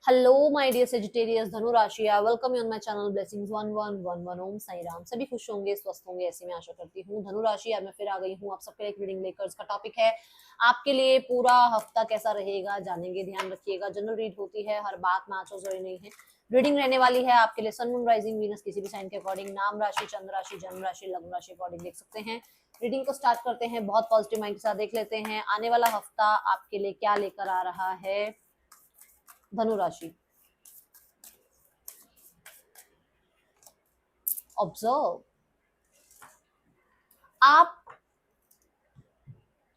Hello my dear Sagittarius धनु राशि, I welcome you on my channel blessings 1111 ओम साई राम। सभी खुश होंगे, स्वस्थ होंगे, ऐसी मैं आशा करती हूँ। धनु राशि, आज मैं फिर आ गई हूँ आप सबके लिए एक रीडिंग लेकर। इसका टॉपिक है आपके लिए पूरा हफ्ता कैसा रहेगा, जानेंगे। ध्यान रखिएगा, जनरल रीड होती है, हर बात मैच हो जरूरी नहीं है। रीडिंग रहने वाली है आपके लिए सन मून राइजिंग वीनस किसी भी साइन के अकॉर्डिंग, नाम राशि, चंद्र राशि, जन्म राशि, लग्न राशि अकॉर्डिंग देख सकते हैं। रीडिंग को स्टार्ट करते हैं, बहुत पॉजिटिव माइंड के साथ देख लेते हैं आने वाला हफ्ता आपके लिए क्या लेकर आ रहा है। धनु राशि, ऑब्जर्व, आप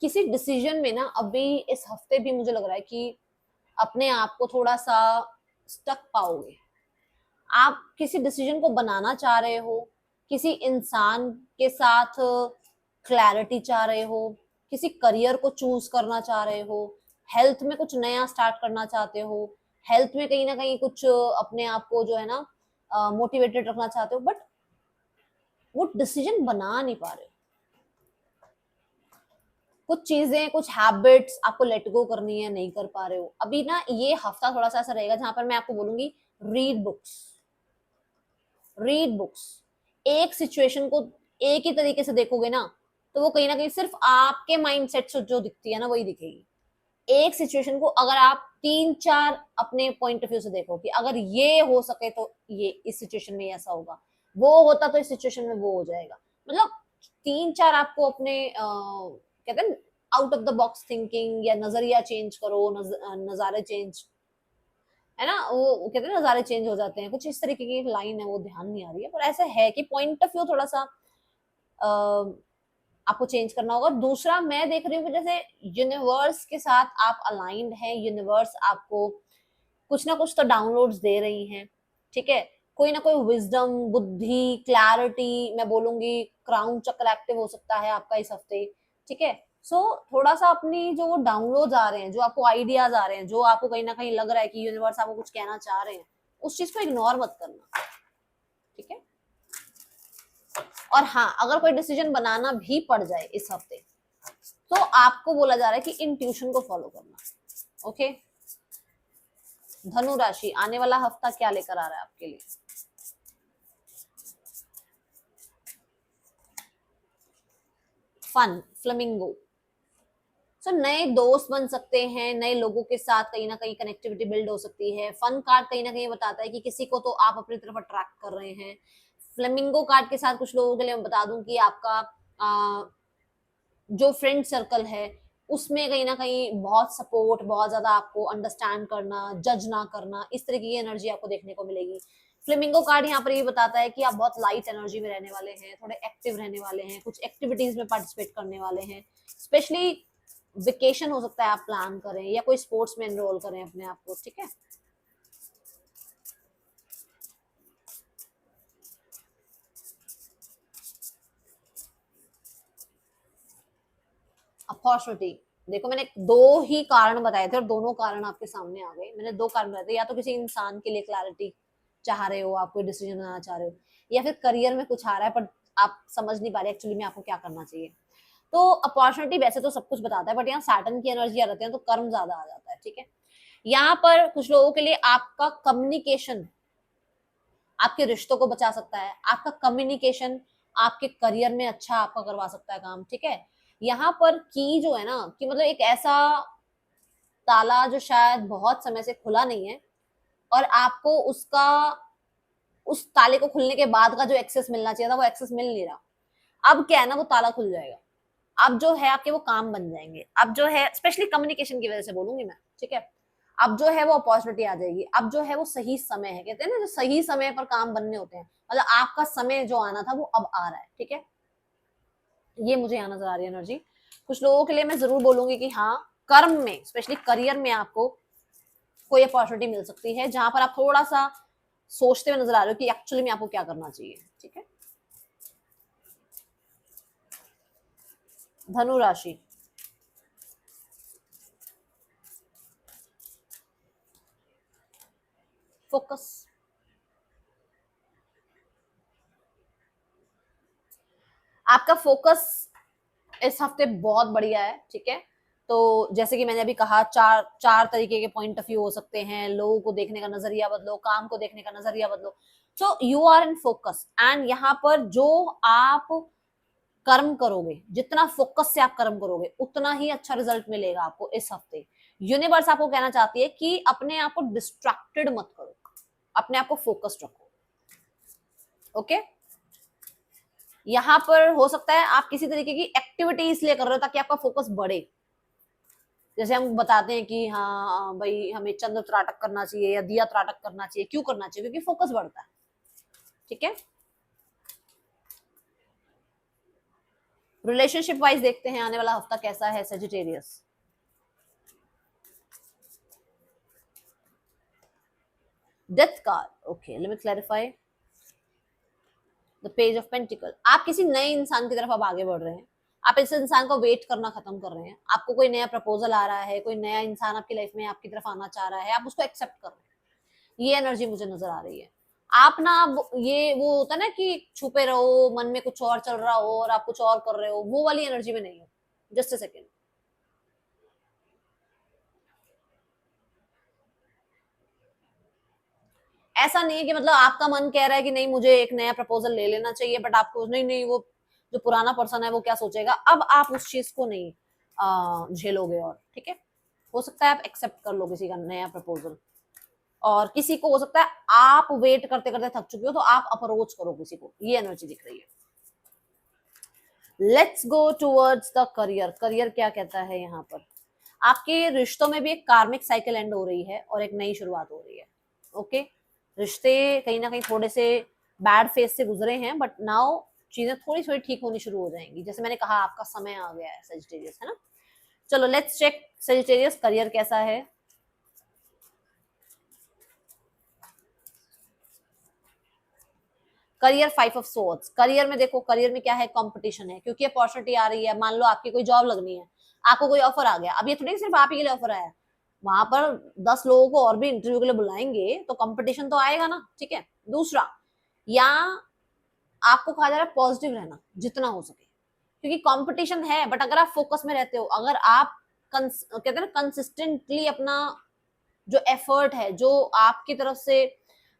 किसी डिसीजन में ना अभी इस हफ्ते भी मुझे लग रहा है कि अपने आप को थोड़ा सा स्टक पाओगे। आप किसी डिसीजन को बनाना चाह रहे हो, किसी इंसान के साथ क्लैरिटी चाह रहे हो, किसी करियर को चूज करना चाह रहे हो, हेल्थ में कुछ नया स्टार्ट करना चाहते हो, हेल्थ में कहीं ना कहीं कुछ अपने आप को जो है ना मोटिवेटेड रखना चाहते हो, बट वो डिसीजन बना नहीं पा रहे हो। कुछ चीजें, कुछ हैबिट्स आपको लेट गो करनी है, नहीं कर पा रहे हो अभी ना। ये हफ्ता थोड़ा सा ऐसा रहेगा जहां पर मैं आपको बोलूंगी रीड बुक्स, रीड बुक्स। एक सिचुएशन को एक ही तरीके से देखोगे ना, तो वो कहीं ना कहीं सिर्फ आपके माइंडसेट से जो दिखती है ना वही दिखेगी। एक सिचुएशन को अगर आप तीन चार अपने पॉइंट ऑफ व्यू से देखो कि अगर ये हो सके तो ये इस सिचुएशन में ऐसा होगा, वो होता तो इस सिचुएशन में वो हो जाएगा। मतलब तीन चार आपको अपने कहते हैं out of the box thinking या नजरिया चेंज करो, नजारे चेंज, है ना। वो कहते हैं नजारे चेंज हो जाते हैं, कुछ इस तरीके की एक लाइन है, वो ध्यान नहीं आ रही है, पर ऐसा है कि पॉइंट ऑफ व्यू थोड़ा सा आपको चेंज करना होगा। दूसरा मैं देख रही हूँ कि जैसे यूनिवर्स के साथ आप अलाइंड हैं, यूनिवर्स आपको कुछ ना कुछ तो डाउनलोड्स दे रही हैं, ठीक है। कोई ना कोई विजडम, बुद्धि, क्लैरिटी, मैं बोलूंगी क्राउन चक्र एक्टिव हो सकता है आपका इस हफ्ते, ठीक है। सो थोड़ा सा अपनी जो वो डाउनलोड्स आ रहे हैं, जो आपको आइडियाज आ रहे हैं, जो आपको कहीं ना कहीं लग रहा है कि यूनिवर्स आपको कुछ कहना चाह रहे हैं, उस चीज को इग्नोर मत करना, ठीक है। और हाँ, अगर कोई डिसीजन बनाना भी पड़ जाए इस हफ्ते, तो आपको बोला जा रहा है कि इंट्यूशन को फॉलो करना, ओके। धनु राशि, आने वाला हफ्ता क्या लेकर आ रहा है आपके लिए। Fun, flamingo. सो नए दोस्त बन सकते हैं, नए लोगों के साथ कहीं ना कहीं कनेक्टिविटी बिल्ड हो सकती है। फन कार्ड कहीं ना कहीं बताता है कि किसी को तो आप अपनी तरफ अट्रैक्ट कर रहे हैं। फ्लेमिंगो कार्ड के साथ कुछ लोगों के लिए मैं बता दूं कि आपका जो फ्रेंड सर्कल है उसमें कहीं ना कहीं बहुत सपोर्ट, बहुत ज्यादा आपको अंडरस्टैंड करना, जज ना करना, इस तरीके की एनर्जी आपको देखने को मिलेगी। फ्लेमिंगो कार्ड यहाँ पर ये बताता है कि आप बहुत लाइट एनर्जी में रहने वाले हैं, थोड़े एक्टिव रहने वाले हैं, कुछ एक्टिविटीज में पार्टिसिपेट करने वाले हैं। स्पेशली वेकेशन हो सकता है आप प्लान करें, या कोई स्पोर्ट्स में एनरोल करें अपने आप को, ठीक है। अपॉर्चुनिटी, देखो मैंने दो ही कारण बताए थे और दोनों कारण आपके सामने आ गए। मैंने दो कारण बताए थे, या तो किसी इंसान के लिए क्लैरिटी चाह रहे हो, आप कोई डिसीजन बनाना चाह रहे हो, या फिर करियर में कुछ आ रहा है पर आप समझ नहीं पा रहे एक्चुअली में आपको क्या करना चाहिए। तो अपॉर्चुनिटी वैसे तो सब कुछ बताता है, बट यहाँ सैटर्न की एनर्जी आ जाती है तो कर्म ज्यादा आ जाता है, ठीक है। यहाँ पर कुछ लोगों के लिए आपका कम्युनिकेशन आपके रिश्तों को बचा सकता है, आपका कम्युनिकेशन आपके करियर में अच्छा आपका करवा सकता है काम, ठीक है। यहाँ पर की जो है ना कि मतलब एक ऐसा ताला जो शायद बहुत समय से खुला नहीं है, और आपको उसका, उस ताले को खुलने के बाद का जो एक्सेस मिलना चाहिए था वो एक्सेस मिल नहीं रहा। अब क्या है ना, वो ताला खुल जाएगा। अब जो है आपके वो काम बन जाएंगे। अब जो है स्पेशली कम्युनिकेशन की वजह से बोलूंगी मैं, ठीक है। अब जो है वो अपॉर्चुनिटी आ जाएगी। अब जो है वो सही समय है, कहते हैं ना जो सही समय पर काम बनने होते हैं, मतलब आपका समय जो आना था वो अब आ रहा है, ठीक है। ये मुझे यहाँ नजर आ रही है एनर्जी। कुछ लोगों के लिए मैं जरूर बोलूंगी कि हाँ, कर्म में स्पेशली करियर में आपको कोई अपॉर्चुनिटी मिल सकती है जहां पर आप थोड़ा सा सोचते हुए नजर आ रहे हो कि एक्चुअली में आपको क्या करना चाहिए, ठीक है। धनु राशि, फोकस। आपका फोकस इस हफ्ते बहुत बढ़िया है, ठीक है। तो जैसे कि मैंने अभी कहा, चार तरीके के पॉइंट ऑफ व्यू हो सकते हैं, लोगों को देखने का नजरिया बदलो, काम को देखने का नजरिया बदलो। So you are in focus, and यहाँ पर जो आप कर्म करोगे, जितना फोकस से आप कर्म करोगे उतना ही अच्छा रिजल्ट मिलेगा आपको इस हफ्ते। यूनिवर्स आपको कहना चाहती है कि अपने आप को डिस्ट्रैक्टेड मत करो, अपने आप को फोकस्ड रखो। ओके, यहां पर हो सकता है आप किसी तरीके की एक्टिविटी इसलिए कर रहे हो ताकि आपका फोकस बढ़े। जैसे हम बताते हैं कि हाँ भाई हमें चंद्र त्राटक करना चाहिए या दिया त्राटक करना चाहिए, क्यों करना चाहिए? क्योंकि फोकस बढ़ता है। ठीक है, रिलेशनशिप वाइज देखते हैं आने वाला हफ्ता कैसा है Sagittarius. Death card, okay, let me clarify. The page of pentacle, आप किसी नए इंसान की तरफ अब आगे बढ़ रहे हैं। आप इस इंसान को वेट करना खत्म कर रहे हैं। आपको कोई नया प्रपोजल आ रहा है, कोई नया इंसान आपकी लाइफ में आपकी तरफ आना चाह रहा है, आप उसको एक्सेप्ट कर रहे हैं। ये एनर्जी मुझे नजर आ रही है। आप ना ये वो होता है ना कि छुपे रहो, मन में कुछ और चल रहा हो और आप कुछ और कर रहे हो, वो वाली एनर्जी में नहीं हो। Just a second. ऐसा नहीं है कि मतलब आपका मन कह रहा है कि नहीं मुझे एक नया प्रपोजल ले लेना चाहिए, बट आपको नहीं नहीं वो जो पुराना पर्सन है वो क्या सोचेगा, अब आप उस चीज को नहीं झेलोगे। और ठीक है, हो सकता है आप एक्सेप्ट कर लो किसी का नया प्रपोजल, और किसी को हो सकता है आप वेट करते करते थक चुके हो तो आप अप्रोच करो किसी को। ये एनर्जी दिख रही है। Let's go towards the career. Career क्या कहता है यहाँ पर? आपके रिश्तों में भी एक कार्मिक साइकिल एंड हो रही है और एक नई शुरुआत हो रही है। ओके, रिश्ते कहीं ना कहीं थोड़े से बैड फेज से गुजरे हैं, बट नाउ चीजें थोड़ी थोड़ी ठीक होनी शुरू हो जाएंगी। जैसे मैंने कहा आपका समय आ गया है सेजिटेरियस, है ना। चलो लेट्स चेक सेजिटेरियस करियर कैसा है। Career 5 of swords. करियर में देखो, करियर में क्या है, कंपटीशन है, क्योंकि अपॉर्चुनिटी आ रही है। मान लो आपकी कोई जॉब लगनी है, आपको कोई ऑफर आ गया। अब ये थोड़ी सिर्फ आप ही के लिए ऑफर आया, वहां पर 10 लोगों को और भी इंटरव्यू के लिए बुलाएंगे, तो कंपटीशन तो आएगा ना। ठीक है, दूसरा, या आपको कहा जा रहा है पॉजिटिव रहना जितना हो सके, क्योंकि कंपटीशन है, बट अगर आप फोकस में रहते हो, अगर आप कहते हैं ना कंसिस्टेंटली अपना जो एफर्ट है, जो आपकी तरफ से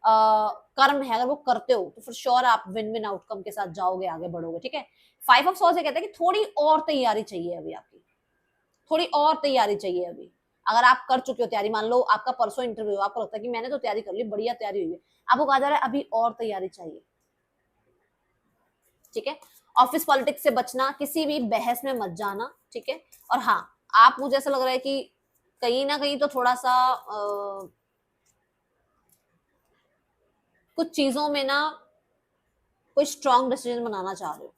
कर्म है, अगर वो करते हो तो फिर श्योर आप विन विन आउटकम के साथ जाओगे, आगे बढ़ोगे। ठीक है, 5 ऑफ सॉर्ड्स ये कहता है कि थोड़ी और तैयारी चाहिए अभी आपकी, थोड़ी और तैयारी चाहिए अभी। अगर आप कर चुके हो तैयारी, मान लो आपका परसों इंटरव्यू, आपको लगता है कि मैंने तो तैयारी कर ली, बढ़िया तैयारी हुई है, आपको कहा जा रहा है अभी और तैयारी चाहिए। ठीक है, ऑफिस पॉलिटिक्स से बचना, किसी भी बहस में मत जाना। ठीक है, और हाँ, आप, मुझे ऐसा लग रहा है कि कहीं ना कहीं तो थोड़ा सा कुछ चीजों में ना कोई स्ट्रॉन्ग डिसीजन बनाना चाह रहे हो।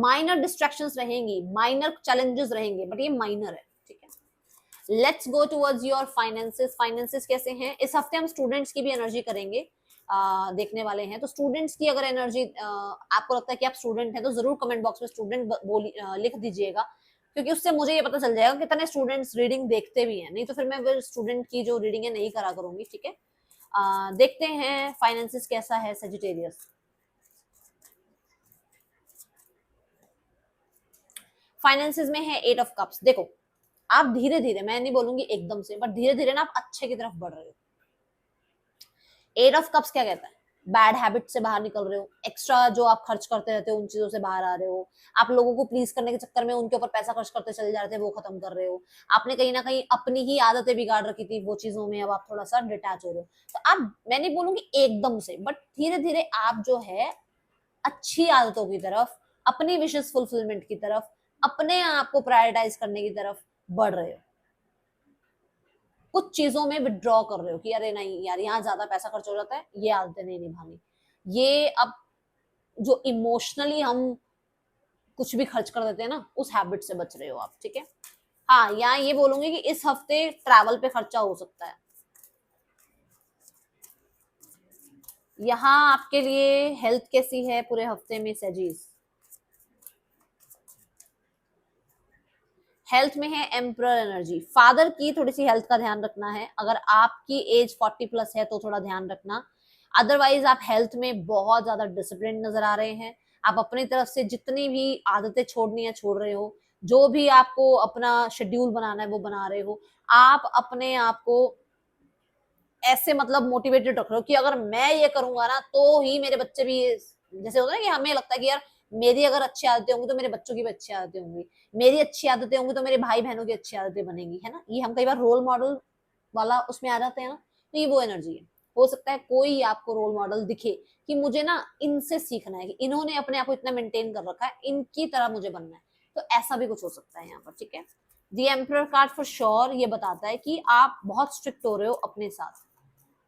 माइनर डिस्ट्रैक्शंस रहेंगी, माइनर चैलेंजेस रहेंगे, बट ये माइनर है। ठीक है, let's go towards your finances. Finances कैसे हैं इस हफ्ते? हम स्टूडेंट्स की भी एनर्जी करेंगे, देखने वाले हैं। तो स्टूडेंट्स की अगर एनर्जी आपको लगता है कि आप स्टूडेंट हैं, तो जरूर कमेंट बॉक्स में स्टूडेंट लिख दीजिएगा, क्योंकि उससे मुझे ये पता चल जाएगा कितने स्टूडेंट्स रीडिंग देखते भी हैं। नहीं तो फिर मैं स्टूडेंट की जो रीडिंग है नहीं करा करूंगी। ठीक है, देखते हैं फाइनेंसिस कैसा है सेजिटेरियस। फाइनेंसिस में है 8 ऑफ कप्स। देखो, आप धीरे धीरे, मैं नहीं बोलूंगी एकदम से, बट धीरे धीरे ना आप अच्छे की तरफ बढ़ रहे हो। 8 ऑफ कप्स क्या कहता है? बैड हैबिट से बाहर निकल रहे हो, एक्स्ट्रा जो आप खर्च करते रहते हो उन चीजों से बाहर आ रहे हो। आप लोगों को प्लीज करने के चक्कर में उनके ऊपर पैसा खर्च करते चले जा रहे थे, वो खत्म कर रहे हो। आपने कहीं ना कहीं अपनी ही आदतें बिगाड़ रखी थी, वो चीजों में अब आप थोड़ा सा डिटैच हो रहे हो। तो आप, मैं नहीं बोलूंगी एकदम से, बट धीरे धीरे आप जो है अच्छी आदतों की तरफ, अपनी विशेष फुलफिलमेंट की तरफ, अपने आप को प्रायोरिटाइज करने की तरफ बढ़ रहे हो। कुछ चीजों में विड्रॉ कर रहे हो कि अरे नहीं यार, यहाँ ज्यादा पैसा खर्च हो जाता है, ये आदतें नहीं निभानी। ये अब जो इमोशनली हम कुछ भी खर्च कर देते हैं ना, उस हैबिट से बच रहे हो आप। ठीक है, हाँ, यहाँ ये बोलूंगी कि इस हफ्ते ट्रैवल पे खर्चा हो सकता है। यहाँ आपके लिए हेल्थ कैसी है पूरे हफ्ते में सेजीज? हेल्थ में है एम्परर एनर्जी। फादर की थोड़ी सी हेल्थ का ध्यान रखना है। अगर आपकी एज 40 प्लस है तो थोड़ा ध्यान रखना। अदरवाइज आप हेल्थ में बहुत ज्यादा डिसिप्लिन नजर आ रहे हैं। आप अपनी तरफ से जितनी भी आदतें छोड़नी है छोड़ रहे हो। जो भी आपको अपना शेड्यूल बनाना है वो बना रहे हो, आप अपने आप को ऐसे मतलब मोटिवेटेड रख रहे हो कि अगर मैं ये करूंगा ना तो ही मेरे बच्चे भी जैसे होता है कि हमें लगता है कि यार मेरी अगर अच्छी आदतें होंगी तो मेरे बच्चों की भी अच्छी आदतें होंगी, मेरी अच्छी आदतें होंगी तो मेरे भाई बहनों की अच्छी आदतें बनेंगी, है ना। ये हम कई बार रोल मॉडल वाला उसमें आ जाते हैं ना, तो ये वो एनर्जी है। हो सकता है कोई आपको रोल मॉडल दिखे कि मुझे ना इनसे सीखना है, कि इन्होंने अपने आप को इतना मेंटेन कर रखा है, इनकी तरह मुझे बनना है। तो ऐसा भी कुछ हो सकता है यहाँ पर, ठीक है। दी एम्परर कार्ड फॉर श्योर ये बताता है कि आप बहुत स्ट्रिक्ट हो रहे हो अपने साथ।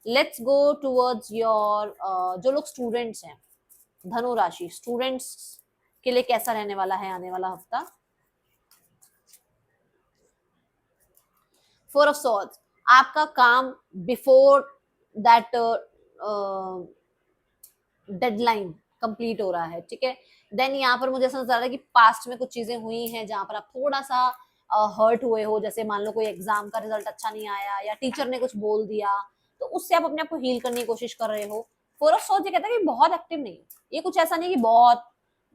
लेट्स गो टूवर्ड्स योर जो लोग स्टूडेंट्स हैं, धनु राशि स्टूडेंट्स के लिए कैसा रहने वाला है आने वाला हफ्ता। फोर ऑफ सॉर्ड्स, आपका काम बिफोर दैट डेडलाइन कंप्लीट हो रहा है, ठीक है। देन यहाँ पर मुझे ऐसा नजर आ रहा है कि पास्ट में कुछ चीजें हुई हैं जहां पर आप थोड़ा सा हर्ट हुए हो, जैसे मान लो कोई एग्जाम का रिजल्ट अच्छा नहीं आया या टीचर ने कुछ बोल दिया, तो उससे आप अपने आप को हील करने की कोशिश कर रहे हो। फोर ऑफ सोच ये कहता है कि बहुत एक्टिव नहीं, ये कुछ ऐसा नहीं कि बहुत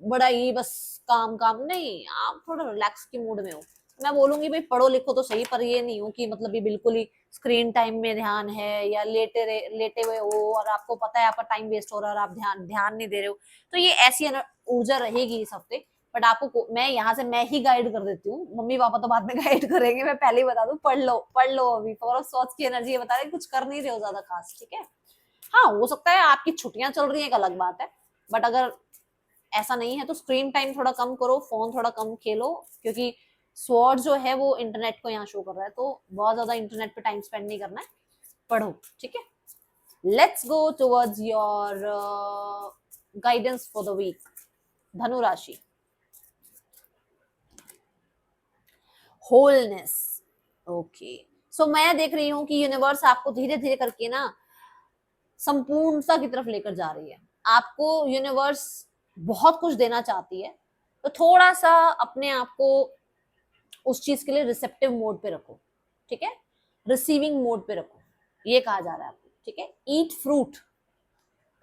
बड़ा ही बस काम काम नहीं, आप थोड़ा रिलैक्स की मूड में हो। मैं बोलूंगी भाई पढ़ो लिखो तो सही, पर ये नहीं हो कि मतलब ये बिल्कुल ही स्क्रीन टाइम में ध्यान है या लेटे हुए हो और आपको पता है आपका टाइम वेस्ट हो रहा है और आप ध्यान ध्यान नहीं दे रहे हो। तो ये ऐसी ऊर्जा रहेगी इस हफ्ते। बट आपको मैं यहाँ से मैं ही गाइड कर देती हूँ, मम्मी पापा तो बाद में गाइड करेंगे, मैं पहले ही बता दूं पढ़ लो अभी। फॉर सोच की एनर्जी ये बता रहे कुछ कर नहीं रहे हो ज्यादा खास, ठीक है। हाँ हो सकता है आपकी छुट्टियां चल रही है एक अलग बात है, बट अगर ऐसा नहीं है तो स्क्रीन टाइम थोड़ा कम करो, फोन थोड़ा कम खेलो, क्योंकि स्वॉर्ड जो है वो इंटरनेट को यहाँ शो कर रहा है, तो बहुत ज्यादा इंटरनेट पे टाइम स्पेंड नहीं करना है, पढ़ो, ठीक है। Let's go towards your guidance for the week, धनु राशि। Wholeness, okay. सो मैं देख रही हूँ कि यूनिवर्स आपको धीरे धीरे करके ना संपूर्णता की तरफ लेकर जा रही है। आपको यूनिवर्स बहुत कुछ देना चाहती है, तो थोड़ा सा अपने आप को उस चीज के लिए रिसेप्टिव मोड पे रखो, ठीक है, रिसीविंग मोड पे रखो, ये कहा जा रहा है आपको, ठीक है। Eat fruit,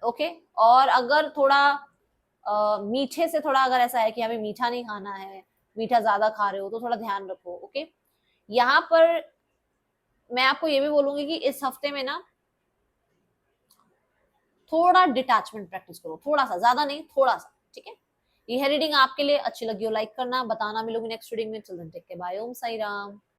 okay. और अगर थोड़ा मीठे से थोड़ा अगर ऐसा है कि हमें मीठा नहीं खाना है, मीठा ज्यादा खा रहे हो तो थोड़ा ध्यान रखो, ओके। यहाँ पर मैं आपको ये भी बोलूंगी कि इस हफ्ते में ना थोड़ा डिटैचमेंट प्रैक्टिस करो, थोड़ा सा, ज्यादा नहीं थोड़ा सा, ठीक है। ये रीडिंग आपके लिए अच्छी लगी हो लाइक करना, बताना। मिलोगी नेक्स्ट रीडिंग में, चिल्ड्रन टेक के, बाय, ओम साई राम।